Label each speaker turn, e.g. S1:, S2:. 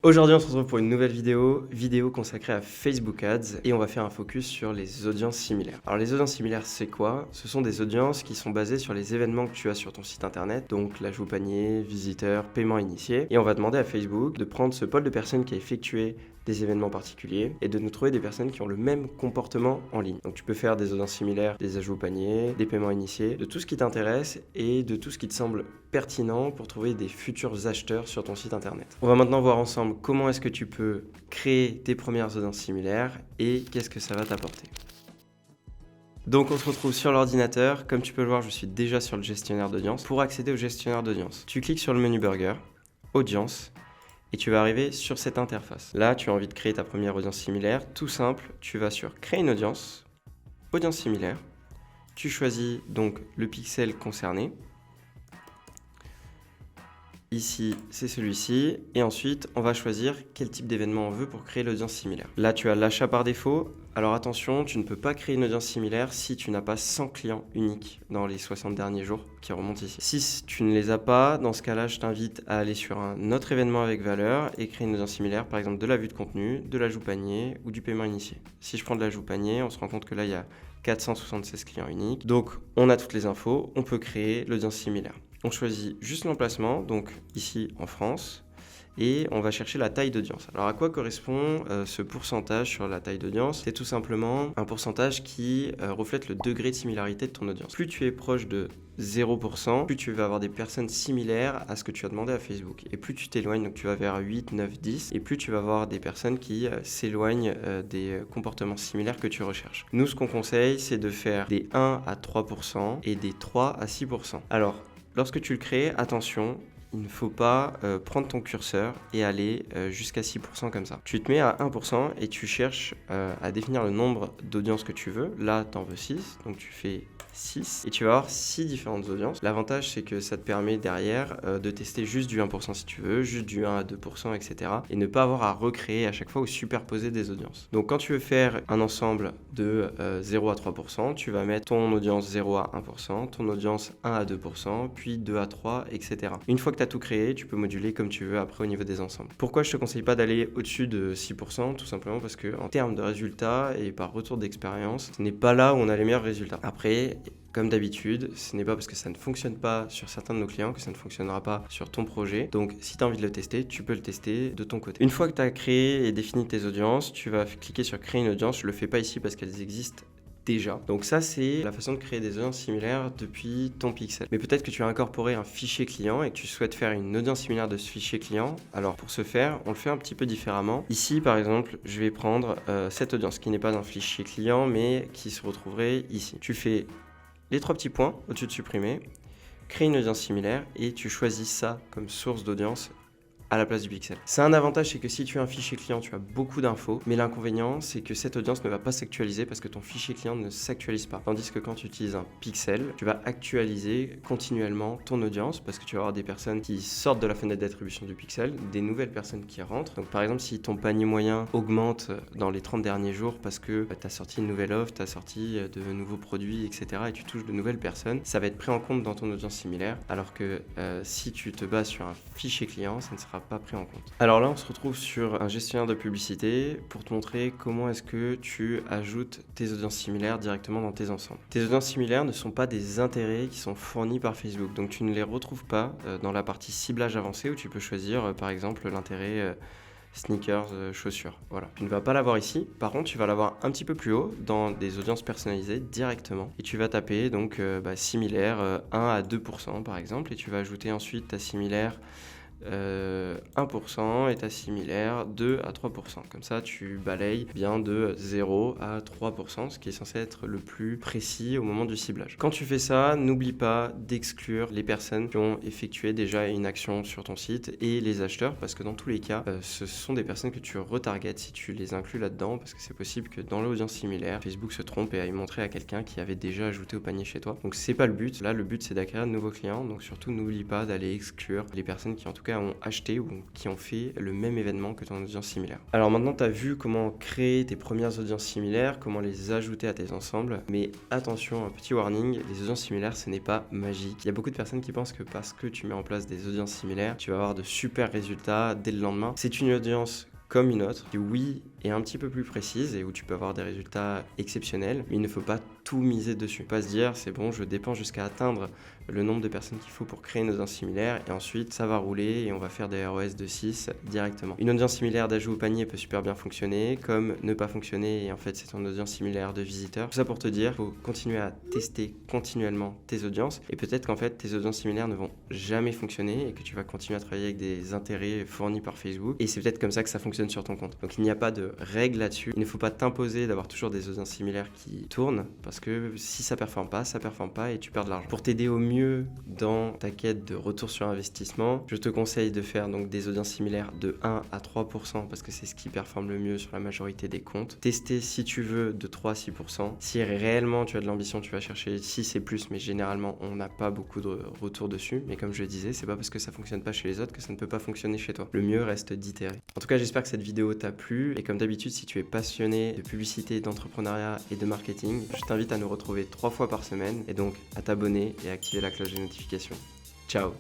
S1: Aujourd'hui, on se retrouve pour une nouvelle vidéo consacrée à Facebook Ads et on va faire un focus sur les audiences similaires. Alors les audiences similaires, c'est quoi? Ce sont des audiences qui sont basées sur les événements que tu as sur ton site internet, donc l'ajout au panier, visiteurs, paiement initié. Et on va demander à Facebook de prendre ce pôle de personnes qui a effectué des événements particuliers et de nous trouver des personnes qui ont le même comportement en ligne. Donc tu peux faire des audiences similaires, des ajouts au panier, des paiements initiés, de tout ce qui t'intéresse et de tout ce qui te semble pertinent pour trouver des futurs acheteurs sur ton site internet. On va maintenant voir ensemble comment est-ce que tu peux créer tes premières audiences similaires et qu'est-ce que ça va t'apporter. Donc on se retrouve sur l'ordinateur. Comme tu peux le voir, je suis déjà sur le gestionnaire d'audience. Pour accéder au gestionnaire d'audience, tu cliques sur le menu Burger, Audience, et tu vas arriver sur cette interface. Là, tu as envie de créer ta première audience similaire. Tout simple, tu vas sur Créer une audience, Audience similaire. Tu choisis donc le pixel concerné. Ici, c'est celui-ci. Et ensuite, on va choisir quel type d'événement on veut pour créer l'audience similaire. Là, tu as l'achat par défaut. Alors attention, tu ne peux pas créer une audience similaire si tu n'as pas 100 clients uniques dans les 60 derniers jours qui remontent ici. Si tu ne les as pas, dans ce cas-là, je t'invite à aller sur un autre événement avec valeur et créer une audience similaire, par exemple de la vue de contenu, de l'ajout panier ou du paiement initié. Si je prends de l'ajout panier, on se rend compte que là, il y a 476 clients uniques. Donc, on a toutes les infos, on peut créer l'audience similaire. On choisit juste l'emplacement, donc ici en France, et on va chercher la taille d'audience. Alors à quoi correspond ce pourcentage sur la taille d'audience? C'est tout simplement un pourcentage qui reflète le degré de similarité de ton audience. Plus tu es proche de 0%, plus tu vas avoir des personnes similaires à ce que tu as demandé à Facebook. Et plus tu t'éloignes, donc tu vas vers 8, 9, 10, et plus tu vas avoir des personnes qui s'éloignent des comportements similaires que tu recherches. Nous, ce qu'on conseille, c'est de faire des 1 à 3% et des 3 à 6%. Alors, lorsque tu le crées, attention, il ne faut pas prendre ton curseur et aller jusqu'à 6% comme ça. Tu te mets à 1% et tu cherches à définir le nombre d'audiences que tu veux. Là, tu en veux 6, donc tu fais 6 et tu vas avoir 6 différentes audiences. L'avantage, c'est que ça te permet derrière de tester juste du 1% si tu veux, juste du 1 à 2%, etc. Et ne pas avoir à recréer à chaque fois ou superposer des audiences. Donc quand tu veux faire un ensemble de 0 à 3%, tu vas mettre ton audience 0 à 1%, ton audience 1 à 2%, puis 2 à 3, etc. Une fois que tu as tout créé, tu peux moduler comme tu veux après au niveau des ensembles. Pourquoi je te conseille pas d'aller au-dessus de 6%? Tout simplement parce que en termes de résultats et par retour d'expérience, ce n'est pas là où on a les meilleurs résultats. Après, comme d'habitude, ce n'est pas parce que ça ne fonctionne pas sur certains de nos clients que ça ne fonctionnera pas sur ton projet. Donc, si tu as envie de le tester, tu peux le tester de ton côté. Une fois que tu as créé et défini tes audiences, tu vas cliquer sur Créer une audience. Je ne le fais pas ici parce qu'elles existent déjà. Donc ça, c'est la façon de créer des audiences similaires depuis ton pixel. Mais peut-être que tu as incorporé un fichier client et que tu souhaites faire une audience similaire de ce fichier client. Alors pour ce faire, on le fait un petit peu différemment. Ici, par exemple, je vais prendre cette audience qui n'est pas un fichier client, mais qui se retrouverait ici. Tu fais les 3 petits points au-dessus de supprimer, créer une audience similaire et tu choisis ça comme source d'audience à la place du pixel. C'est un avantage, c'est que si tu as un fichier client, tu as beaucoup d'infos, mais l'inconvénient, c'est que cette audience ne va pas s'actualiser parce que ton fichier client ne s'actualise pas. Tandis que quand tu utilises un pixel, tu vas actualiser continuellement ton audience parce que tu vas avoir des personnes qui sortent de la fenêtre d'attribution du pixel, des nouvelles personnes qui rentrent. Donc par exemple, si ton panier moyen augmente dans les 30 derniers jours parce que tu as sorti une nouvelle offre, tu as sorti de nouveaux produits, etc. et tu touches de nouvelles personnes, ça va être pris en compte dans ton audience similaire, alors que si tu te bases sur un fichier client, ça ne sera pas pris en compte. Alors là, on se retrouve sur un gestionnaire de publicité pour te montrer comment est-ce que tu ajoutes tes audiences similaires directement dans tes ensembles. Tes audiences similaires ne sont pas des intérêts qui sont fournis par Facebook, donc tu ne les retrouves pas dans la partie ciblage avancé où tu peux choisir par exemple l'intérêt sneakers, chaussures. Voilà. Tu ne vas pas l'avoir ici. Par contre, tu vas l'avoir un petit peu plus haut dans des audiences personnalisées directement. Et tu vas taper donc similaire 1 à 2% par exemple. Et tu vas ajouter ensuite ta similaire 1% et ta similaire 2 à 3%. Comme ça, tu balayes bien de 0 à 3%, ce qui est censé être le plus précis au moment du ciblage. Quand tu fais ça, n'oublie pas d'exclure les personnes qui ont effectué déjà une action sur ton site et les acheteurs, parce que dans tous les cas, ce sont des personnes que tu retargetes si tu les inclus là-dedans, parce que c'est possible que dans l'audience similaire, Facebook se trompe et aille montrer à quelqu'un qui avait déjà ajouté au panier chez toi. Donc c'est pas le but. Là, le but, c'est d'acquérir de nouveaux clients. Donc surtout, n'oublie pas d'aller exclure les personnes qui en tout cas cas ont acheté ou qui ont fait le même événement que ton audience similaire. Alors maintenant, tu as vu comment créer tes premières audiences similaires, comment les ajouter à tes ensembles, mais attention, un petit warning, les audiences similaires, ce n'est pas magique. Il y a beaucoup de personnes qui pensent que parce que tu mets en place des audiences similaires, tu vas avoir de super résultats dès le lendemain. C'est une audience comme une autre, qui oui est un petit peu plus précise et où tu peux avoir des résultats exceptionnels, mais il ne faut pas tout miser dessus. Pas se dire c'est bon, je dépense jusqu'à atteindre le nombre de personnes qu'il faut pour créer une audience similaire et ensuite ça va rouler et on va faire des ROS de 6 directement. Une audience similaire d'ajout au panier peut super bien fonctionner, comme ne pas fonctionner et en fait c'est ton audience similaire de visiteurs. Tout ça pour te dire, il faut continuer à tester continuellement tes audiences et peut-être qu'en fait tes audiences similaires ne vont jamais fonctionner et que tu vas continuer à travailler avec des intérêts fournis par Facebook et c'est peut-être comme ça que ça fonctionne sur ton compte. Donc il n'y a pas de règle là-dessus. Il ne faut pas t'imposer d'avoir toujours des audiences similaires qui tournent parce que si ça performe pas et tu perds de l'argent. Pour t'aider au mieux dans ta quête de retour sur investissement, je te conseille de faire donc des audiences similaires de 1 à 3% parce que c'est ce qui performe le mieux sur la majorité des comptes. Tester si tu veux de 3 à 6%. Si réellement tu as de l'ambition, tu vas chercher 6 et plus, mais généralement on n'a pas beaucoup de retour dessus. Mais comme je le disais, c'est pas parce que ça fonctionne pas chez les autres que ça ne peut pas fonctionner chez toi. Le mieux reste d'itérer. En tout cas, j'espère que cette vidéo t'a plu et comme d'habitude, si tu es passionné de publicité, d'entrepreneuriat et de marketing, je t'invite à nous retrouver 3 fois par semaine et donc à t'abonner et à activer la cloche des notifications. Ciao!